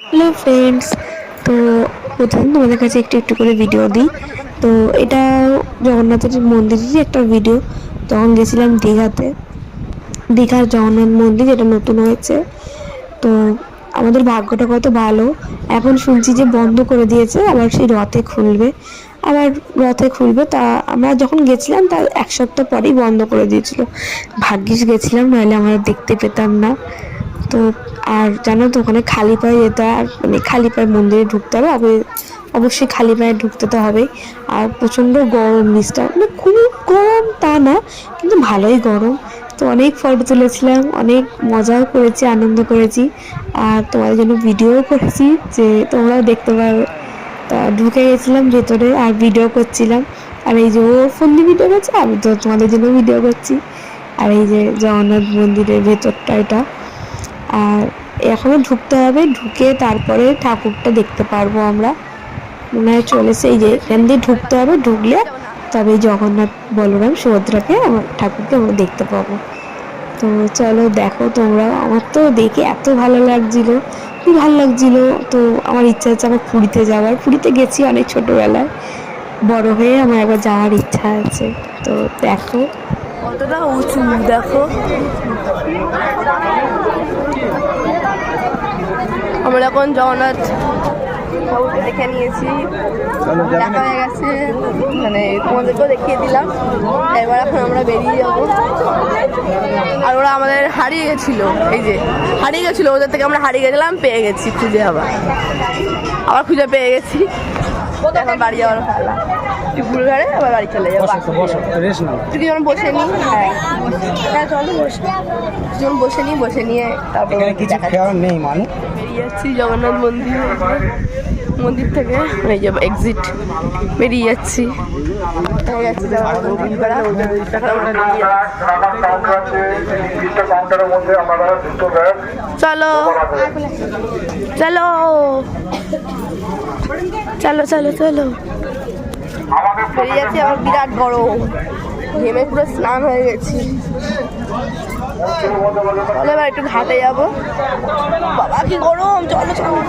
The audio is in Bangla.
হ্যালো ফ্রেন্ডস, তো প্রতিদিন তোমাদের কাছে একটু একটু করে ভিডিও দিই। তো এটা জগন্নাথের মন্দিরেরই একটা ভিডিও। তখন গেছিলাম দীঘাতে, দীঘার জগন্নাথ মন্দির যেটা নতুন হয়েছে। তো আমাদের ভাগ্যটা কত ভালো, এখন শুনছি যে বন্ধ করে দিয়েছে, আবার সেই রথে খুলবে। আবার রথে খুলবে, তা আমরা যখন গেছিলাম তার এক সপ্তাহ পরেই বন্ধ করে দিয়েছিল। ভাগ্যিস গেছিলাম, নাহলে আমরা দেখতে পেতাম না। তো আর জানো তো ওখানে খালি পায়ে যেতে হয়, মানে খালি পায়ে মন্দিরে ঢুকতে হবে। অবশ্যই খালি পায়ে ঢুকতে তো হবেই। আর প্রচণ্ড গরম, নিচটা মানে খুব গরম তা না, কিন্তু ভালোই গরম। তো অনেক ফটো তুলেছিলাম, অনেক মজাও করেছি, আনন্দ করেছি। আর তোমাদের জন্য ভিডিও করেছি, যে তোমরাও দেখতে পারবে। তা ঢুকে গেছিলাম ভেতরে আর ভিডিও করছিলাম। আর এই যে ও ফোন দিয়ে ভিডিও করছে, আমি তো তোমাদের জন্য ভিডিও করছি। আর এই যে জগন্নাথ মন্দিরের ভেতরটা এটা। আর এখনো ঢুকতে হবে, ঢুকে তারপরে ঠাকুরটা দেখতে পারবো আমরা। মনে হয় চলেছে, এই যে এখান দিয়ে ঢুকতে হবে, ঢুকলে তবে জগন্নাথ বলরাম সুভদ্রাকে আমার ঠাকুরকে আমরা দেখতে পাবো। তো চলো দেখো তোমরা। আমার তো দেখে এত ভালো লাগছিল, খুব ভালো লাগছিল। তো আমার ইচ্ছা হচ্ছে আবার পুরীতে যাওয়ার। পুরীতে গেছি অনেক ছোটবেলায়, বড় হয়ে আমার একবার যাওয়ার ইচ্ছা আছে। তো দেখো কতটা উঁচু, দেখো। আমরা এখন জগন্নাথ ঠাকুরকে দেখে নিয়েছি, দেখা হয়ে গেছে, মানে তোমাদেরকেও দেখিয়ে দিলাম। এবার এখন আমরা বেরিয়ে যাবো। আর ওরা আমাদের হারিয়ে গেছিলো, এই যে হারিয়ে গেছিলো, ওদের থেকে আমরা হারিয়ে গেছিলাম, পেয়ে গেছি খুঁজে। আবার খুঁজে পেয়ে গেছি। এখন বাড়ি যাওয়ার পালা, পুকুর ঘাড়ে আবার বাড়ি চলে যাবো। তুই যেমন বসে নি, হ্যাঁ চলো বসে নি, বসে নিয়ে তারপর কিছু খেয়াল নেই, মানে বেরিয়ে যাচ্ছি জগন্নাথ মন্দির থেকে। এই যে এক্সিট, বেরিয়ে যাচ্ছি। চলো চলো চলো চলো চলো, বেরিয়ে যাচ্ছি। আমার বিরাট গরম, ঘেমে পুরো স্নান হয়ে গেছি। চলো এবার একটু ঘাটে যাবো। বাবা কি গরম, চলো চলো।